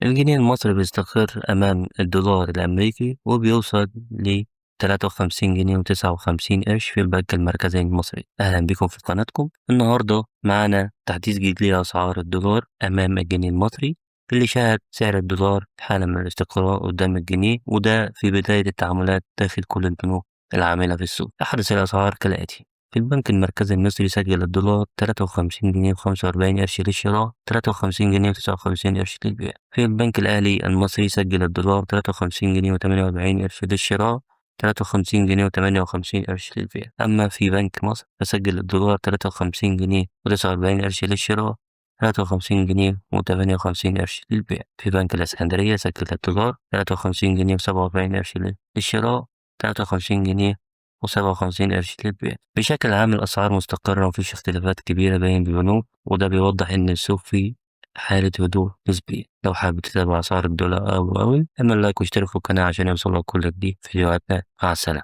الجنيه المصري بيستقر أمام الدولار الأمريكي وبيوصل ل53 جنيه و59 قرش في البنك المركزي المصري. أهلا بكم في قناتكم. النهاردة معنا تحديث جديد لأسعار الدولار أمام الجنيه المصري، اللي شهد سعر الدولار حالة من الاستقرار قدام الجنيه، وده في بداية التعاملات داخل كل البنوك العاملة في السوق. أحدث الأسعار كالآتي: في البنك المركزي المصري سجل الدولار 53 جنيه و45 قرش للشراء، 53 جنيه و59 قرش للبيع. في البنك الأهلي المصري سجل الدولار 53 جنيه و48 قرش للشراء، 53 جنيه و58 قرش للبيع. أما في بنك مصر فسجل الدولار 53 جنيه و49 قرش للشراء، 53 جنيه و58 قرش للبيع. في بنك الإسكندرية سجل الدولار 53 جنيه و47 قرش للشراء، 53 جنيه و57 قرش للبيع. بشكل عام الأسعار مستقرة ومفيش اختلافات كبيرة بين البنوك، وده بيوضح إن السوق فيه حالة هدوء نسبي. لو حابب تتابع أسعار الدولار أول بأول اعمل لايك واشترك في القناة عشان يوصلك كل جديد في فيديوهاتنا. مع السلامة.